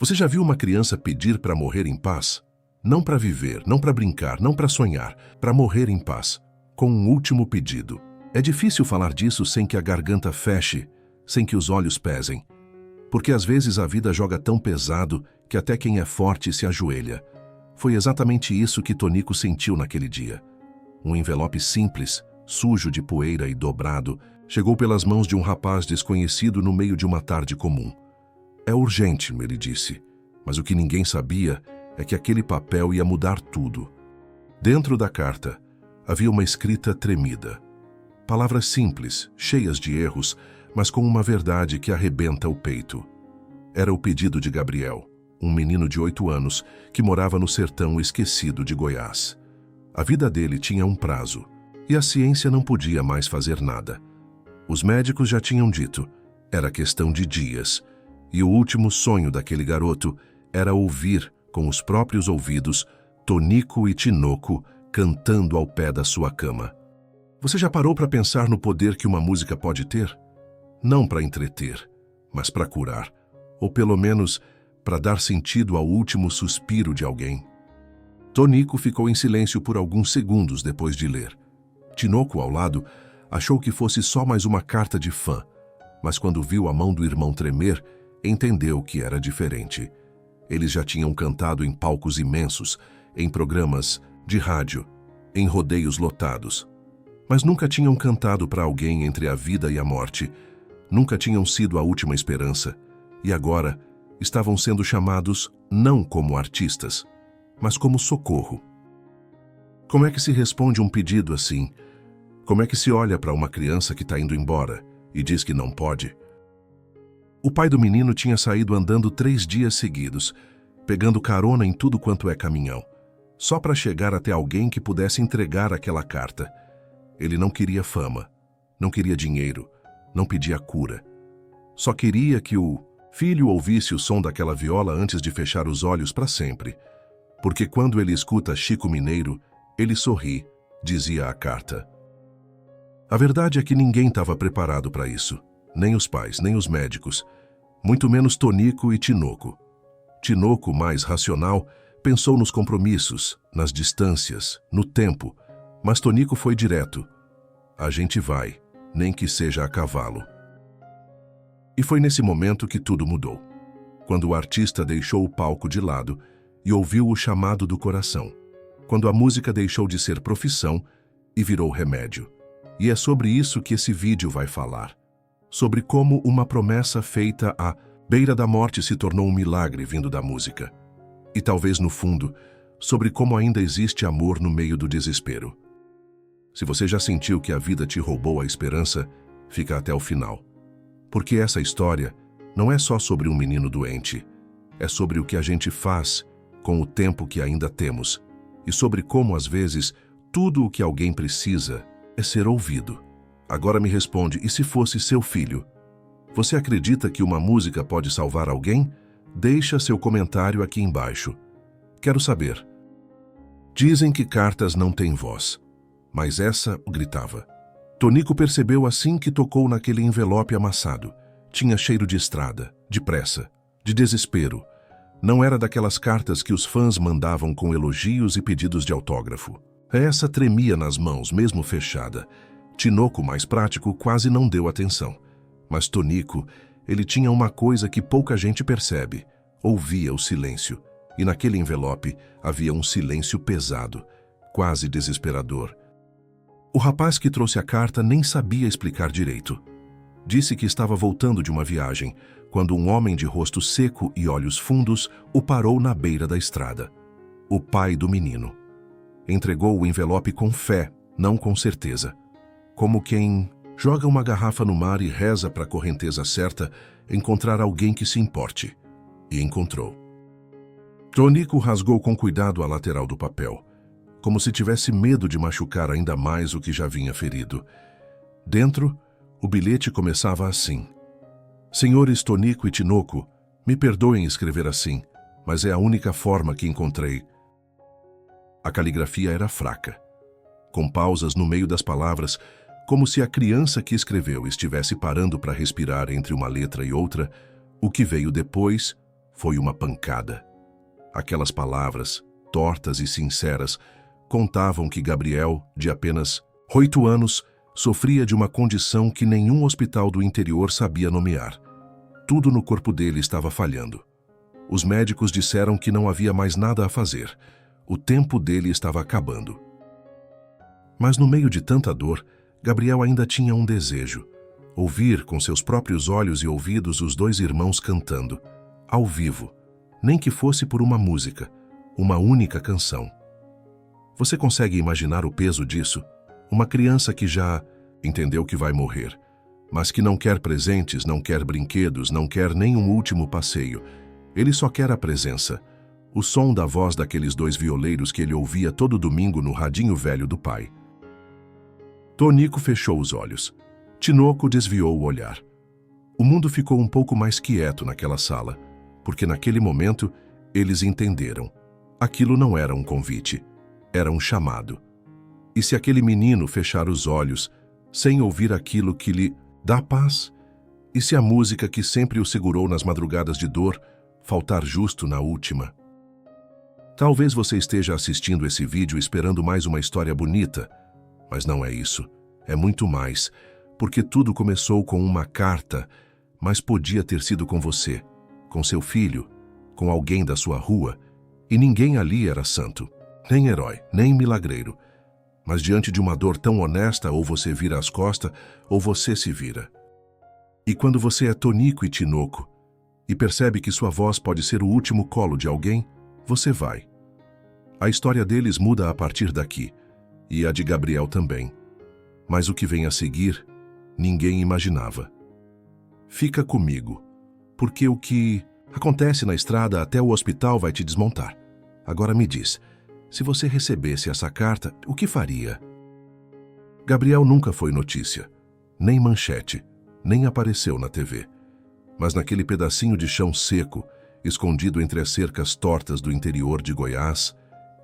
Você já viu uma criança pedir para morrer em paz? Não para viver, não para brincar, não para sonhar, para morrer em paz, com um último pedido. É difícil falar disso sem que a garganta feche, sem que os olhos pesem. Porque às vezes a vida joga tão pesado que até quem é forte se ajoelha. Foi exatamente isso que Tonico sentiu naquele dia. Um envelope simples, sujo de poeira e dobrado, chegou pelas mãos de um rapaz desconhecido no meio de uma tarde comum. É urgente, ele disse, mas o que ninguém sabia é que aquele papel ia mudar tudo. Dentro da carta havia uma escrita tremida. Palavras simples, cheias de erros, mas com uma verdade que arrebenta o peito. Era o pedido de Gabriel, um menino de 8 anos que morava no sertão esquecido de Goiás. A vida dele tinha um prazo, e a ciência não podia mais fazer nada. Os médicos já tinham dito, era questão de dias, e o último sonho daquele garoto era ouvir, com os próprios ouvidos, Tonico e Tinoco cantando ao pé da sua cama. Você já parou para pensar no poder que uma música pode ter? Não para entreter, mas para curar, ou pelo menos para dar sentido ao último suspiro de alguém. Tonico ficou em silêncio por alguns segundos depois de ler. Tinoco, ao lado, achou que fosse só mais uma carta de fã, mas quando viu a mão do irmão tremer, entendeu que era diferente. Eles já tinham cantado em palcos imensos, em programas de rádio, em rodeios lotados. Mas nunca tinham cantado para alguém entre a vida e a morte. Nunca tinham sido a última esperança. E agora estavam sendo chamados não como artistas, mas como socorro. Como é que se responde um pedido assim? Como é que se olha para uma criança que está indo embora e diz que não pode? O pai do menino tinha saído andando 3 dias seguidos, pegando carona em tudo quanto é caminhão, só para chegar até alguém que pudesse entregar aquela carta. Ele não queria fama, não queria dinheiro, não pedia cura. Só queria que o filho ouvisse o som daquela viola antes de fechar os olhos para sempre. Porque quando ele escuta Chico Mineiro, ele sorri, dizia a carta. A verdade é que ninguém estava preparado para isso. Nem os pais, nem os médicos, muito menos Tonico e Tinoco. Tinoco, mais racional, pensou nos compromissos, nas distâncias, no tempo, mas Tonico foi direto. A gente vai, nem que seja a cavalo. E foi nesse momento que tudo mudou. Quando o artista deixou o palco de lado e ouviu o chamado do coração. Quando a música deixou de ser profissão e virou remédio. E é sobre isso que esse vídeo vai falar. Sobre como uma promessa feita à beira da morte se tornou um milagre vindo da música. E talvez, no fundo, sobre como ainda existe amor no meio do desespero. Se você já sentiu que a vida te roubou a esperança, fica até o final. Porque essa história não é só sobre um menino doente. É sobre o que a gente faz com o tempo que ainda temos. E sobre como, às vezes, tudo o que alguém precisa é ser ouvido. Agora me responde, e se fosse seu filho? Você acredita que uma música pode salvar alguém? Deixa seu comentário aqui embaixo. Quero saber. Dizem que cartas não têm voz, mas essa o gritava. Tonico percebeu assim que tocou naquele envelope amassado. Tinha cheiro de estrada, de pressa, de desespero. Não era daquelas cartas que os fãs mandavam com elogios e pedidos de autógrafo. Essa tremia nas mãos, mesmo fechada. Tinoco, mais prático, quase não deu atenção. Mas Tonico, ele tinha uma coisa que pouca gente percebe. Ouvia o silêncio. E naquele envelope havia um silêncio pesado, quase desesperador. O rapaz que trouxe a carta nem sabia explicar direito. Disse que estava voltando de uma viagem, quando um homem de rosto seco e olhos fundos o parou na beira da estrada. O pai do menino. Entregou o envelope com fé, não com certeza. Como quem joga uma garrafa no mar e reza para a correnteza certa encontrar alguém que se importe. E encontrou. Tonico rasgou com cuidado a lateral do papel, como se tivesse medo de machucar ainda mais o que já vinha ferido. Dentro, o bilhete começava assim. Senhores Tonico e Tinoco, me perdoem escrever assim, mas é a única forma que encontrei. A caligrafia era fraca, com pausas no meio das palavras, como se a criança que escreveu estivesse parando para respirar entre uma letra e outra. O que veio depois foi uma pancada. Aquelas palavras, tortas e sinceras, contavam que Gabriel, de apenas 8 anos, sofria de uma condição que nenhum hospital do interior sabia nomear. Tudo no corpo dele estava falhando. Os médicos disseram que não havia mais nada a fazer. O tempo dele estava acabando. Mas no meio de tanta dor, Gabriel ainda tinha um desejo: ouvir com seus próprios olhos e ouvidos os 2 irmãos cantando, ao vivo, nem que fosse por uma música, uma única canção. Você consegue imaginar o peso disso? Uma criança que já entendeu que vai morrer, mas que não quer presentes, não quer brinquedos, não quer nem um último passeio. Ele só quer a presença, o som da voz daqueles 2 violeiros que ele ouvia todo domingo no radinho velho do pai. Tonico fechou os olhos. Tinoco desviou o olhar. O mundo ficou um pouco mais quieto naquela sala, porque naquele momento eles entenderam. Aquilo não era um convite, era um chamado. E se aquele menino fechar os olhos, sem ouvir aquilo que lhe dá paz? E se a música que sempre o segurou nas madrugadas de dor faltar justo na última? Talvez você esteja assistindo esse vídeo esperando mais uma história bonita, mas não é isso. É muito mais, porque tudo começou com uma carta, mas podia ter sido com você, com seu filho, com alguém da sua rua, e ninguém ali era santo, nem herói, nem milagreiro. Mas diante de uma dor tão honesta, ou você vira as costas, ou você se vira. E quando você é Tonico e Tinoco, e percebe que sua voz pode ser o último colo de alguém, você vai. A história deles muda a partir daqui, e a de Gabriel também. Mas o que vem a seguir, ninguém imaginava. Fica comigo, porque o que acontece na estrada até o hospital vai te desmontar. Agora me diz, se você recebesse essa carta, o que faria? Gabriel nunca foi notícia, nem manchete, nem apareceu na TV. Mas naquele pedacinho de chão seco, escondido entre as cercas tortas do interior de Goiás,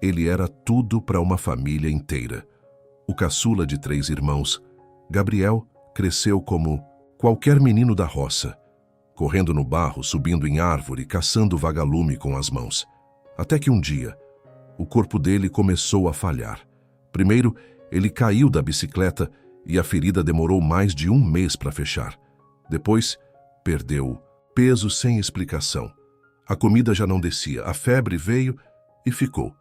ele era tudo para uma família inteira. O caçula de 3 irmãos, Gabriel cresceu como qualquer menino da roça, correndo no barro, subindo em árvore, caçando vagalume com as mãos. Até que um dia, o corpo dele começou a falhar. Primeiro, ele caiu da bicicleta e a ferida demorou mais de 1 mês para fechar. Depois, perdeu peso sem explicação. A comida já não descia, a febre veio e ficou.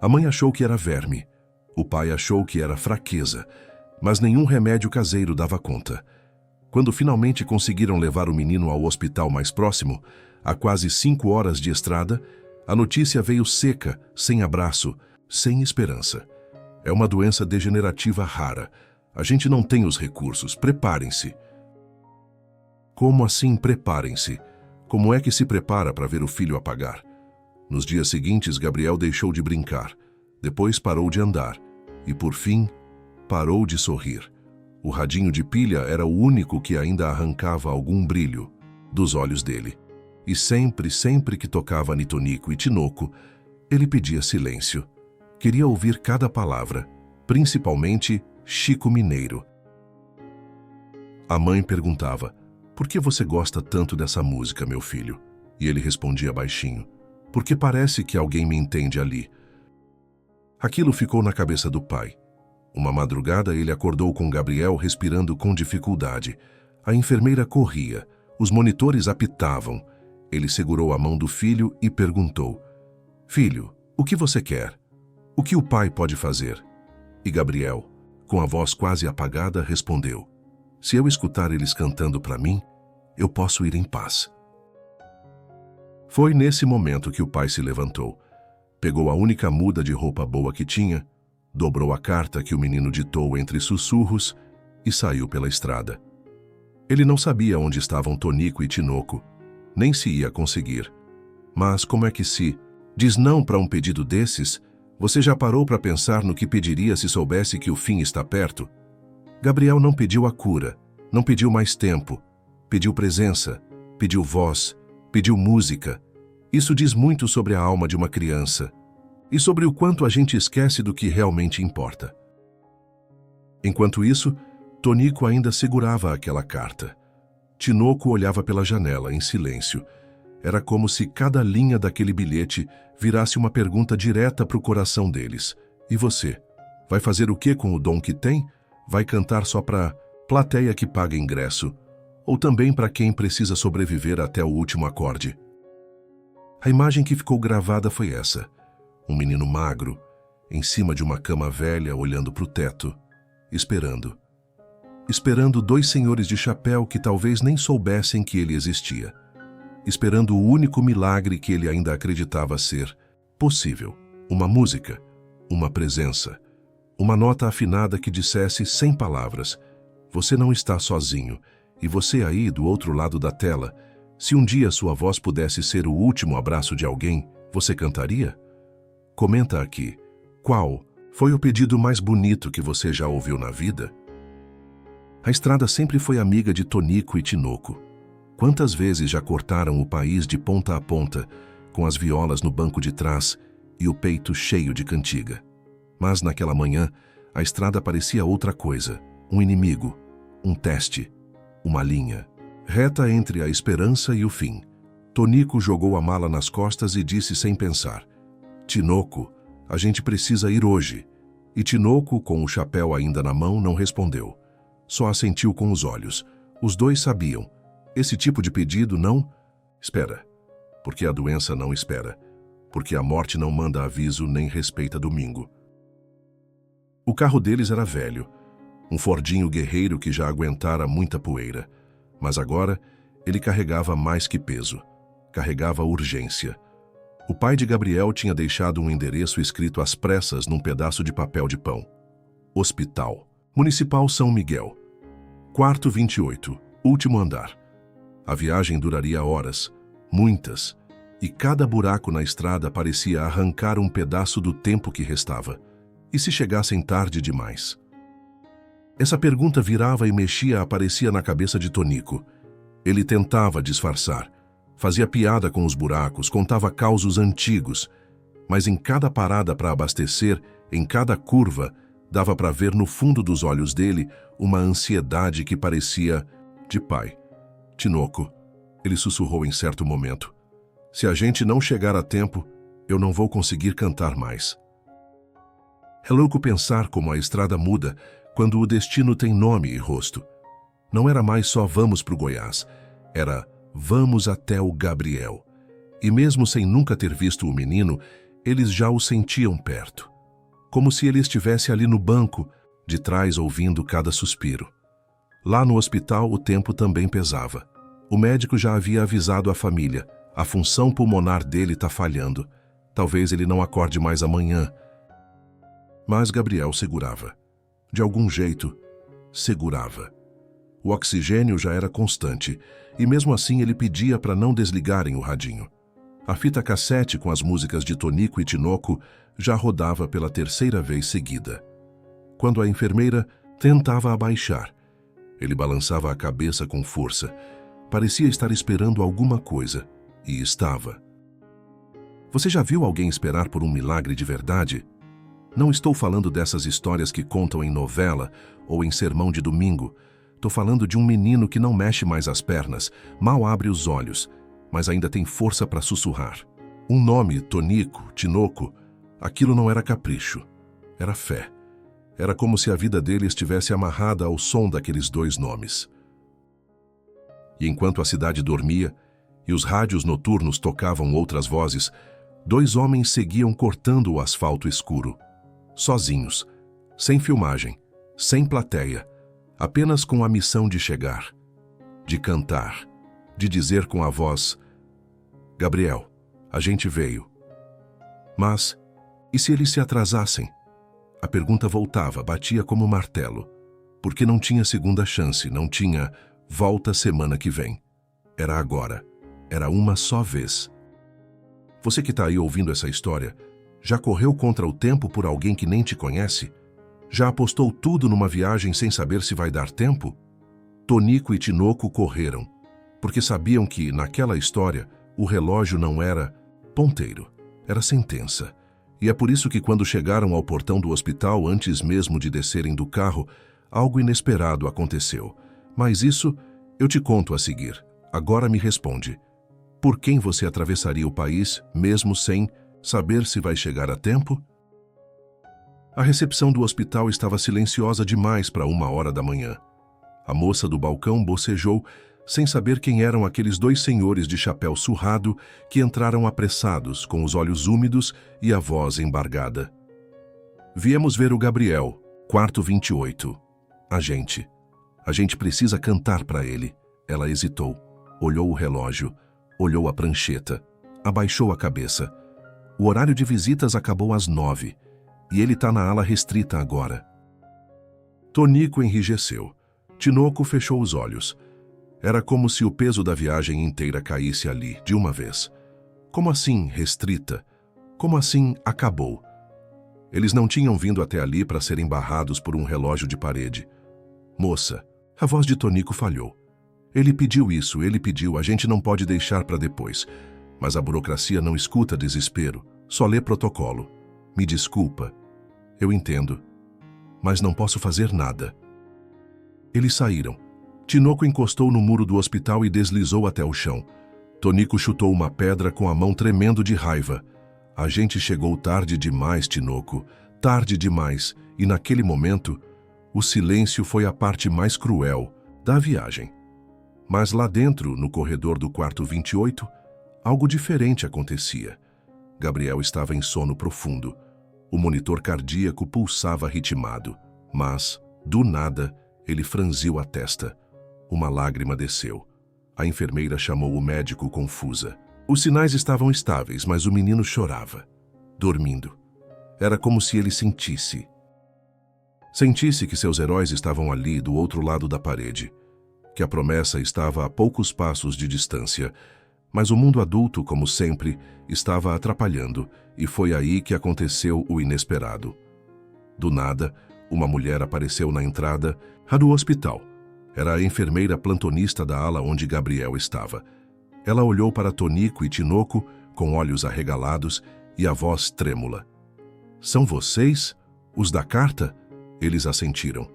A mãe achou que era verme, o pai achou que era fraqueza, mas nenhum remédio caseiro dava conta. Quando finalmente conseguiram levar o menino ao hospital mais próximo, a quase 5 horas de estrada, a notícia veio seca, sem abraço, sem esperança. É uma doença degenerativa rara. A gente não tem os recursos. Preparem-se. Como assim preparem-se? Como é que se prepara para ver o filho apagar? Nos dias seguintes, Gabriel deixou de brincar. Depois parou de andar. E, por fim, parou de sorrir. O radinho de pilha era o único que ainda arrancava algum brilho dos olhos dele. E sempre que tocava Nitonico e Tinoco, ele pedia silêncio. Queria ouvir cada palavra, principalmente Chico Mineiro. A mãe perguntava, "Por que você gosta tanto dessa música, meu filho?" E ele respondia baixinho, "Porque parece que alguém me entende ali." Aquilo ficou na cabeça do pai. Uma madrugada ele acordou com Gabriel respirando com dificuldade. A enfermeira corria, os monitores apitavam. Ele segurou a mão do filho e perguntou, "Filho, o que você quer? O que o pai pode fazer?" E Gabriel, com a voz quase apagada, respondeu, "Se eu escutar eles cantando para mim, eu posso ir em paz." Foi nesse momento que o pai se levantou, pegou a única muda de roupa boa que tinha, dobrou a carta que o menino ditou entre sussurros e saiu pela estrada. Ele não sabia onde estavam Tonico e Tinoco, nem se ia conseguir. Mas como é que se diz não para um pedido desses? Você já parou para pensar no que pediria se soubesse que o fim está perto? Gabriel não pediu a cura, não pediu mais tempo, pediu presença, pediu voz, pediu música. Isso diz muito sobre a alma de uma criança e sobre o quanto a gente esquece do que realmente importa. Enquanto isso, Tonico ainda segurava aquela carta. Tinoco olhava pela janela, em silêncio. Era como se cada linha daquele bilhete virasse uma pergunta direta para o coração deles. E você? Vai fazer o que com o dom que tem? Vai cantar só para plateia que paga ingresso? Ou também para quem precisa sobreviver até o último acorde? A imagem que ficou gravada foi essa. Um menino magro, em cima de uma cama velha, olhando para o teto, esperando. Esperando dois senhores de chapéu que talvez nem soubessem que ele existia. Esperando o único milagre que ele ainda acreditava ser possível. Uma música, uma presença, uma nota afinada que dissesse sem palavras: você não está sozinho, e você aí do outro lado da tela, se um dia sua voz pudesse ser o último abraço de alguém, você cantaria? Comenta aqui, qual foi o pedido mais bonito que você já ouviu na vida? A estrada sempre foi amiga de Tonico e Tinoco. Quantas vezes já cortaram o país de ponta a ponta, com as violas no banco de trás e o peito cheio de cantiga. Mas naquela manhã, a estrada parecia outra coisa, um inimigo, um teste, uma linha, reta entre a esperança e o fim. Tonico jogou a mala nas costas e disse sem pensar: Tinoco, a gente precisa ir hoje. E Tinoco, com o chapéu ainda na mão, não respondeu. Só assentiu com os olhos. Os dois sabiam. Esse tipo de pedido não espera, porque a doença não espera, porque a morte não manda aviso nem respeita domingo. O carro deles era velho, um Fordinho guerreiro que já aguentara muita poeira, mas agora ele carregava mais que peso, carregava urgência. O pai de Gabriel tinha deixado um endereço escrito às pressas num pedaço de papel de pão. Hospital Municipal São Miguel, quarto 28, último andar. A viagem duraria horas, muitas, e cada buraco na estrada parecia arrancar um pedaço do tempo que restava. E se chegassem tarde demais? Essa pergunta virava e mexia aparecia na cabeça de Tonico. Ele tentava disfarçar, fazia piada com os buracos, contava causos antigos, mas em cada parada para abastecer, em cada curva, dava para ver no fundo dos olhos dele uma ansiedade que parecia de pai. Tinoco, ele sussurrou em certo momento, se a gente não chegar a tempo, eu não vou conseguir cantar mais. É louco pensar como a estrada muda quando o destino tem nome e rosto. Não era mais só vamos pro Goiás, era vamos até o Gabriel. E mesmo sem nunca ter visto o menino, eles já o sentiam perto. Como se ele estivesse ali no banco, de trás ouvindo cada suspiro. Lá no hospital o tempo também pesava. O médico já havia avisado a família. A função pulmonar dele está falhando. Talvez ele não acorde mais amanhã. Mas Gabriel segurava. De algum jeito, segurava. O oxigênio já era constante, e mesmo assim ele pedia para não desligarem o radinho. A fita cassete com as músicas de Tonico e Tinoco já rodava pela terceira vez seguida. Quando a enfermeira tentava abaixar, ele balançava a cabeça com força. Parecia estar esperando alguma coisa, e estava. Você já viu alguém esperar por um milagre de verdade? Não estou falando dessas histórias que contam em novela ou em sermão de domingo. Estou falando de um menino que não mexe mais as pernas, mal abre os olhos, mas ainda tem força para sussurrar. Um nome, Tonico, Tinoco, aquilo não era capricho, era fé. Era como se a vida dele estivesse amarrada ao som daqueles dois nomes. E enquanto a cidade dormia e os rádios noturnos tocavam outras vozes, dois homens seguiam cortando o asfalto escuro, sozinhos, sem filmagem, sem plateia, apenas com a missão de chegar, de cantar, de dizer com a voz: Gabriel, a gente veio. Mas, e se eles se atrasassem? A pergunta voltava, batia como martelo, porque não tinha segunda chance, não tinha volta semana que vem. Era agora, era uma só vez. Você que está aí ouvindo essa história, já correu contra o tempo por alguém que nem te conhece? Já apostou tudo numa viagem sem saber se vai dar tempo? Tonico e Tinoco correram, porque sabiam que, naquela história, o relógio não era ponteiro, era sentença. E é por isso que quando chegaram ao portão do hospital, antes mesmo de descerem do carro, algo inesperado aconteceu. Mas isso eu te conto a seguir. Agora me responde. Por quem você atravessaria o país, mesmo sem saber se vai chegar a tempo? A recepção do hospital estava silenciosa demais para 1h da manhã. A moça do balcão bocejou, sem saber quem eram aqueles 2 senhores de chapéu surrado que entraram apressados, com os olhos úmidos e a voz embargada. Viemos ver o Gabriel, quarto 28. A gente precisa cantar para ele. Ela hesitou, olhou o relógio, olhou a prancheta, abaixou a cabeça. O horário de visitas acabou às 9, e ele tá na ala restrita agora. Tonico enrijeceu. Tinoco fechou os olhos. Era como se o peso da viagem inteira caísse ali, de uma vez. Como assim, restrita? Como assim, acabou? Eles não tinham vindo até ali para serem barrados por um relógio de parede. Moça, a voz de Tonico falhou. Ele pediu isso, ele pediu, a gente não pode deixar para depois. Mas a burocracia não escuta desespero, só lê protocolo. Me desculpa. Eu entendo. Mas não posso fazer nada. Eles saíram. Tinoco encostou no muro do hospital e deslizou até o chão. Tonico chutou uma pedra com a mão tremendo de raiva. A gente chegou tarde demais, Tinoco. Tarde demais. E naquele momento, o silêncio foi a parte mais cruel da viagem. Mas lá dentro, no corredor do quarto 28, algo diferente acontecia. Gabriel estava em sono profundo. O monitor cardíaco pulsava ritmado. Mas, do nada, ele franziu a testa. Uma lágrima desceu. A enfermeira chamou o médico confusa. Os sinais estavam estáveis, mas o menino chorava, dormindo. Era como se ele sentisse. Sentisse que seus heróis estavam ali, do outro lado da parede. Que a promessa estava a poucos passos de distância. Mas o mundo adulto, como sempre, estava atrapalhando, e foi aí que aconteceu o inesperado. Do nada, uma mulher apareceu na entrada do hospital. Era a enfermeira plantonista da ala onde Gabriel estava. Ela olhou para Tonico e Tinoco, com olhos arregalados e a voz trêmula. São vocês? Os da carta? Eles assentiram.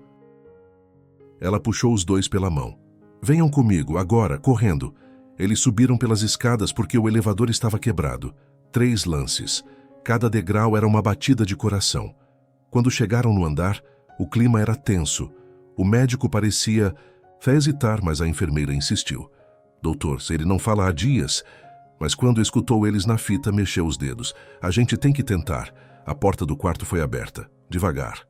Ela puxou os 2 pela mão. Venham comigo, agora, correndo. Eles subiram pelas escadas porque o elevador estava quebrado. 3 lances. Cada degrau era uma batida de coração. Quando chegaram no andar, o clima era tenso. O médico parecia hesitar, mas a enfermeira insistiu. Doutor, ele não fala há dias. Mas quando escutou eles na fita, mexeu os dedos. A gente tem que tentar. A porta do quarto foi aberta. Devagar.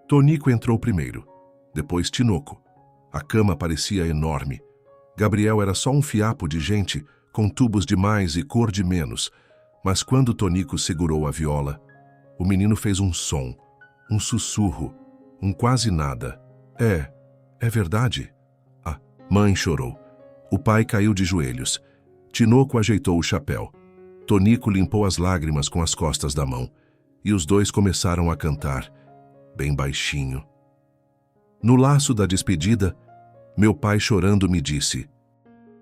Tonico entrou primeiro. Depois Tinoco. A cama parecia enorme. Gabriel era só um fiapo de gente, com tubos de mais e cor de menos. Mas quando Tonico segurou a viola, o menino fez um som, um sussurro, um quase nada. É verdade? A mãe chorou. O pai caiu de joelhos. Tinoco ajeitou o chapéu. Tonico limpou as lágrimas com as costas da mão. E os 2 começaram a cantar, bem baixinho. No laço da despedida, meu pai chorando me disse.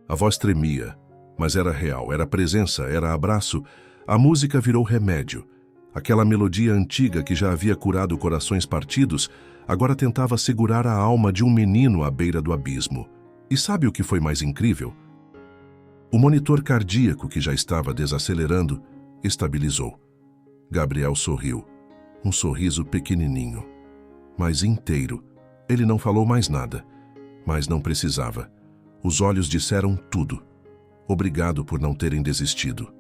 A voz tremia, mas era real, era presença, era abraço. A música virou remédio. Aquela melodia antiga que já havia curado corações partidos, agora tentava segurar a alma de um menino à beira do abismo. E sabe o que foi mais incrível? O monitor cardíaco, que já estava desacelerando, estabilizou. Gabriel sorriu. Um sorriso pequenininho, mas inteiro. Ele não falou mais nada, mas não precisava. Os olhos disseram tudo. Obrigado por não terem desistido.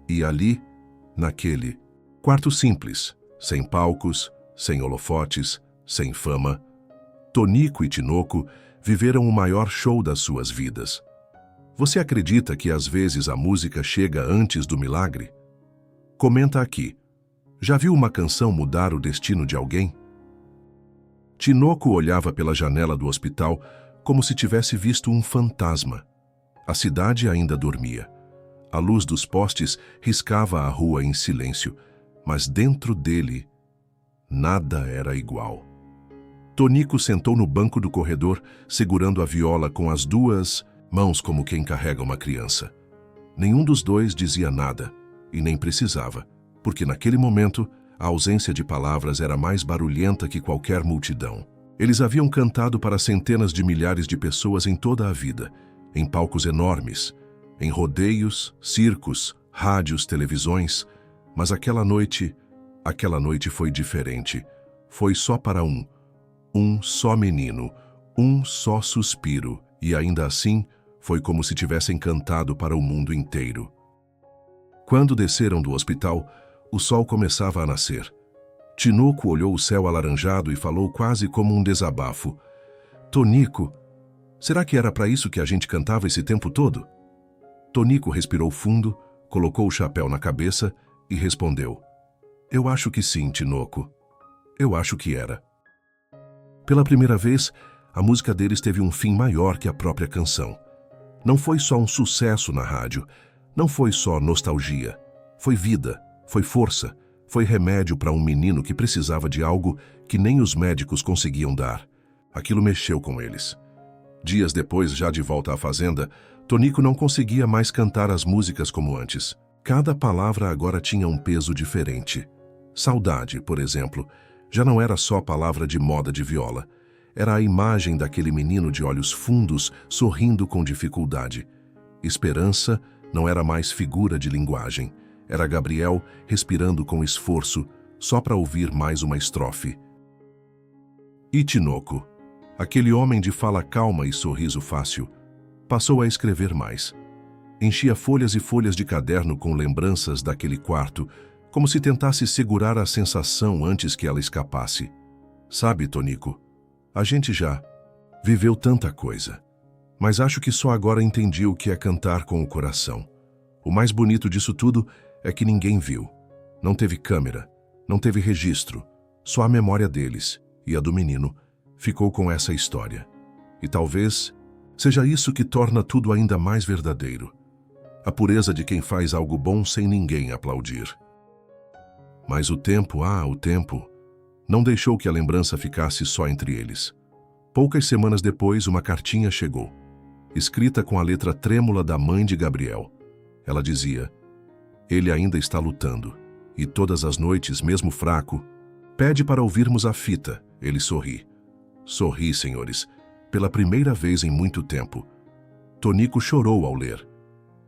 E ali, naquele quarto simples, sem palcos, sem holofotes, sem fama, Tonico e Tinoco viveram o maior show das suas vidas. Você acredita que às vezes a música chega antes do milagre? Comenta aqui. Já viu uma canção mudar o destino de alguém? Tinoco olhava pela janela do hospital como se tivesse visto um fantasma. A cidade ainda dormia. A luz dos postes riscava a rua em silêncio, mas dentro dele, nada era igual. Tonico sentou no banco do corredor, segurando a viola com as 2 mãos como quem carrega uma criança. Nenhum dos 2 dizia nada, e nem precisava, porque naquele momento a ausência de palavras era mais barulhenta que qualquer multidão. Eles haviam cantado para centenas de milhares de pessoas em toda a vida, em palcos enormes, em rodeios, circos, rádios, televisões, mas aquela noite foi diferente. Foi só para um só menino, um só suspiro, e ainda assim foi como se tivessem cantado para o mundo inteiro. Quando desceram do hospital, o sol começava a nascer. Tinoco olhou o céu alaranjado e falou quase como um desabafo: "Tonico, será que era para isso que a gente cantava esse tempo todo?" Tonico respirou fundo, colocou o chapéu na cabeça e respondeu: "Eu acho que sim, Tinoco. Eu acho que era." Pela primeira vez, a música deles teve um fim maior que a própria canção. Não foi só um sucesso na rádio, não foi só nostalgia. Foi vida, foi força, foi remédio para um menino que precisava de algo que nem os médicos conseguiam dar. Aquilo mexeu com eles. Dias depois, já de volta à fazenda, Tonico não conseguia mais cantar as músicas como antes. Cada palavra agora tinha um peso diferente. Saudade, por exemplo, já não era só palavra de moda de viola. Era a imagem daquele menino de olhos fundos, sorrindo com dificuldade. Esperança não era mais figura de linguagem. Era Gabriel respirando com esforço, só para ouvir mais uma estrofe. E Tinoco, aquele homem de fala calma e sorriso fácil, passou a escrever mais. Enchia folhas e folhas de caderno com lembranças daquele quarto, como se tentasse segurar a sensação antes que ela escapasse. Sabe, Tonico, a gente já viveu tanta coisa, mas acho que só agora entendi o que é cantar com o coração. O mais bonito disso tudo é que ninguém viu. Não teve câmera, não teve registro, só a memória deles, e a do menino, ficou com essa história. E talvez seja isso que torna tudo ainda mais verdadeiro. A pureza de quem faz algo bom sem ninguém aplaudir. Mas o tempo, não deixou que a lembrança ficasse só entre eles. Poucas semanas depois, uma cartinha chegou, escrita com a letra trêmula da mãe de Gabriel. Ela dizia: "Ele ainda está lutando, e todas as noites, mesmo fraco, pede para ouvirmos a fita." Ele sorri. Sorri, senhores, pela primeira vez em muito tempo. Tonico chorou ao ler.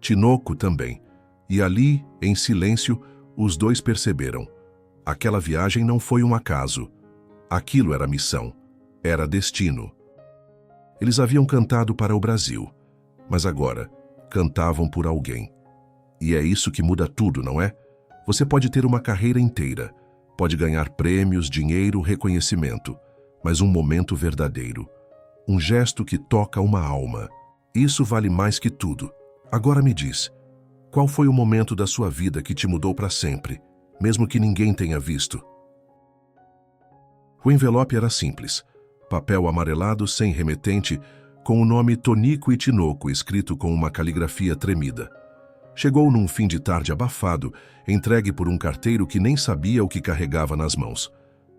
Tinoco também. E ali, em silêncio, os dois perceberam. Aquela viagem não foi um acaso. Aquilo era missão. Era destino. Eles haviam cantado para o Brasil, mas agora cantavam por alguém. E é isso que muda tudo, não é? Você pode ter uma carreira inteira, pode ganhar prêmios, dinheiro, reconhecimento, mas um momento verdadeiro, um gesto que toca uma alma, isso vale mais que tudo. Agora me diz, qual foi o momento da sua vida que te mudou para sempre, mesmo que ninguém tenha visto? O envelope era simples, papel amarelado sem remetente, com o nome Tonico e Tinoco escrito com uma caligrafia tremida. Chegou num fim de tarde abafado, entregue por um carteiro que nem sabia o que carregava nas mãos.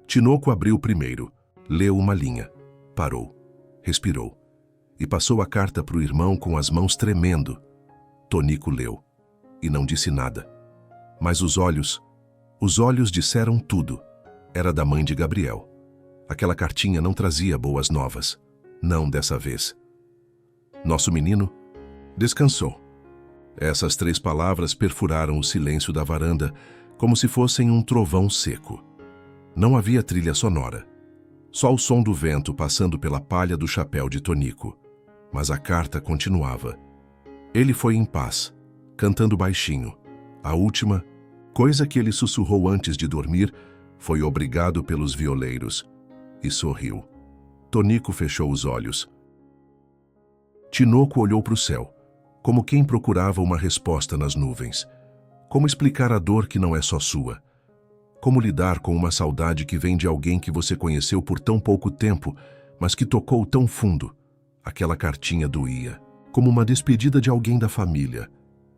Tinoco abriu primeiro, leu uma linha, parou, respirou e passou a carta para o irmão com as mãos tremendo. Tonico leu e não disse nada. Mas os olhos disseram tudo. Era da mãe de Gabriel. Aquela cartinha não trazia boas novas. Não dessa vez. Nosso menino descansou. Essas 3 palavras perfuraram o silêncio da varanda, como se fossem um trovão seco. Não havia trilha sonora. Só o som do vento passando pela palha do chapéu de Tonico. Mas a carta continuava. Ele foi em paz, cantando baixinho. A última coisa que ele sussurrou antes de dormir foi obrigado pelos violeiros. E sorriu. Tonico fechou os olhos. Tinoco olhou para o céu, como quem procurava uma resposta nas nuvens. Como explicar a dor que não é só sua? Como lidar com uma saudade que vem de alguém que você conheceu por tão pouco tempo, mas que tocou tão fundo? Aquela cartinha doía, como uma despedida de alguém da família.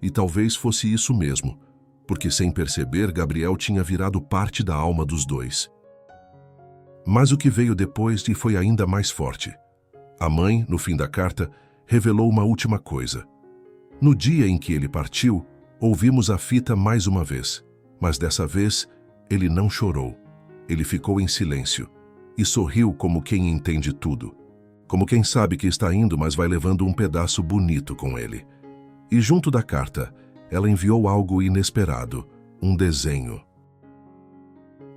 E talvez fosse isso mesmo, porque sem perceber, Gabriel tinha virado parte da alma dos dois. Mas o que veio depois foi ainda mais forte. A mãe, no fim da carta, revelou uma última coisa. No dia em que ele partiu, ouvimos a fita mais uma vez, mas dessa vez ele não chorou. Ele ficou em silêncio e sorriu como quem entende tudo. como quem sabe que está indo, mas vai levando um pedaço bonito com ele. E junto da carta, ela enviou algo inesperado, um desenho.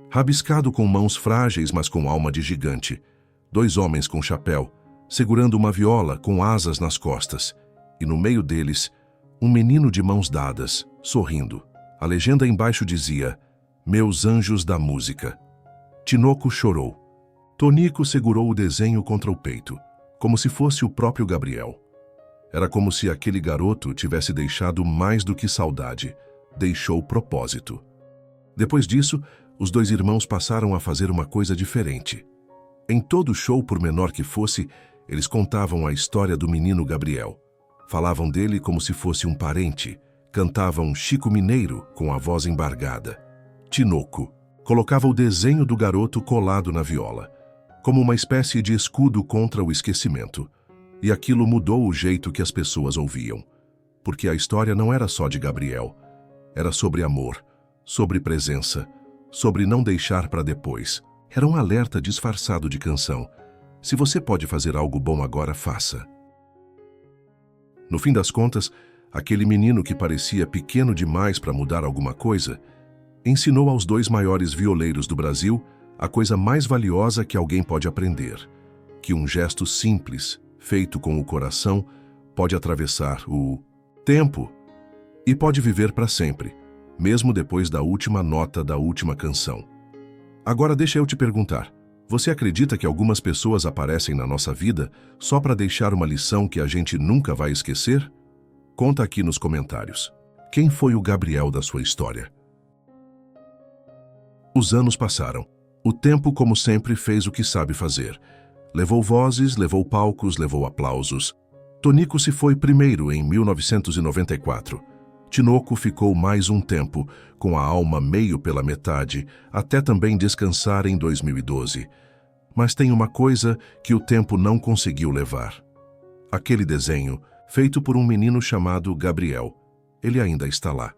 Rabiscado com mãos frágeis, mas com alma de gigante. 2 homens com chapéu, segurando uma viola com asas nas costas. E no meio deles, um menino de mãos dadas, sorrindo. A legenda embaixo dizia: "Meus anjos da música." Tinoco chorou. Tonico segurou o desenho contra o peito, como se fosse o próprio Gabriel. Era como se aquele garoto tivesse deixado mais do que saudade, deixou propósito. Depois disso, os 2 irmãos passaram a fazer uma coisa diferente. Em todo show, por menor que fosse, eles contavam a história do menino Gabriel. Falavam dele como se fosse um parente, cantavam Chico Mineiro com a voz embargada. Tinoco colocava o desenho do garoto colado na viola, como uma espécie de escudo contra o esquecimento. E aquilo mudou o jeito que as pessoas ouviam. Porque a história não era só de Gabriel. Era sobre amor, sobre presença, sobre não deixar para depois. Era um alerta disfarçado de canção. Se você pode fazer algo bom agora, faça. No fim das contas, aquele menino que parecia pequeno demais para mudar alguma coisa, ensinou aos 2 maiores violeiros do Brasil a coisa mais valiosa que alguém pode aprender, que um gesto simples, feito com o coração, pode atravessar o tempo e pode viver para sempre, mesmo depois da última nota da última canção. Agora deixa eu te perguntar, você acredita que algumas pessoas aparecem na nossa vida só para deixar uma lição que a gente nunca vai esquecer? Conta aqui nos comentários. Quem foi o Gabriel da sua história? Os anos passaram. O tempo, como sempre, fez o que sabe fazer. Levou vozes, levou palcos, levou aplausos. Tonico se foi primeiro em 1994. Tinoco ficou mais um tempo, com a alma meio pela metade, até também descansar em 2012. Mas tem uma coisa que o tempo não conseguiu levar. Aquele desenho, feito por um menino chamado Gabriel. Ele ainda está lá,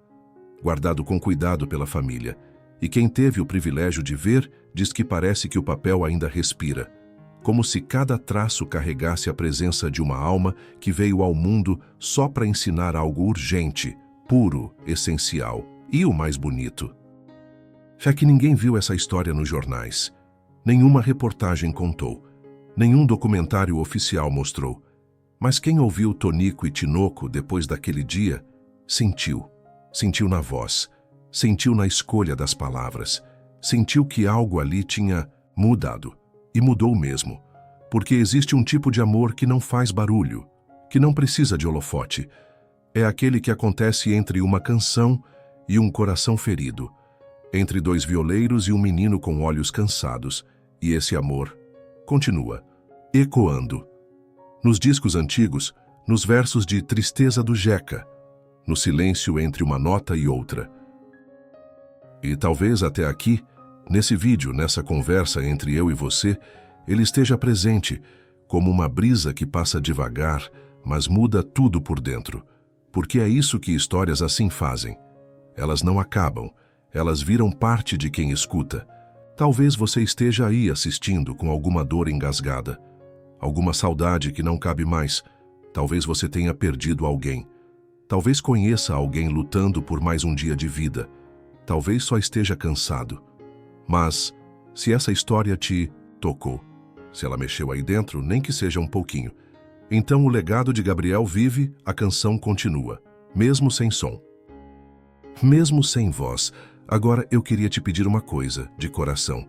guardado com cuidado pela família. E quem teve o privilégio de ver, diz que parece que o papel ainda respira, como se cada traço carregasse a presença de uma alma que veio ao mundo só para ensinar algo urgente, puro, essencial e o mais bonito. É que ninguém viu essa história nos jornais. Nenhuma reportagem contou. Nenhum documentário oficial mostrou. Mas quem ouviu Tonico e Tinoco depois daquele dia, sentiu. Sentiu na voz. Sentiu na escolha das palavras. Sentiu que algo ali tinha mudado. E mudou mesmo. Porque existe um tipo de amor que não faz barulho, que não precisa de holofote. É aquele que acontece entre uma canção e um coração ferido, entre 2 violeiros e um menino com olhos cansados. E esse amor continua, ecoando. Nos discos antigos, nos versos de Tristeza do Jeca, no silêncio entre uma nota e outra. E talvez até aqui, nesse vídeo, nessa conversa entre eu e você, ele esteja presente, como uma brisa que passa devagar, mas muda tudo por dentro. Porque é isso que histórias assim fazem. Elas não acabam, elas viram parte de quem escuta. Talvez você esteja aí assistindo com alguma dor engasgada, alguma saudade que não cabe mais. Talvez você tenha perdido alguém. Talvez conheça alguém lutando por mais um dia de vida. Talvez só esteja cansado. Mas, se essa história te tocou, se ela mexeu aí dentro, nem que seja um pouquinho, então o legado de Gabriel vive, a canção continua, mesmo sem som. Mesmo sem voz. Agora eu queria te pedir uma coisa, de coração.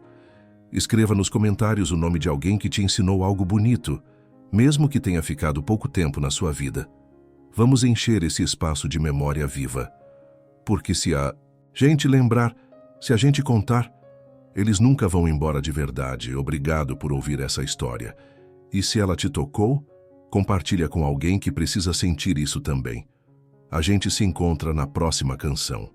Escreva nos comentários o nome de alguém que te ensinou algo bonito, mesmo que tenha ficado pouco tempo na sua vida. Vamos encher esse espaço de memória viva. Porque se a gente lembrar, se a gente contar, eles nunca vão embora de verdade. Obrigado por ouvir essa história. E se ela te tocou, compartilha com alguém que precisa sentir isso também. A gente se encontra na próxima canção.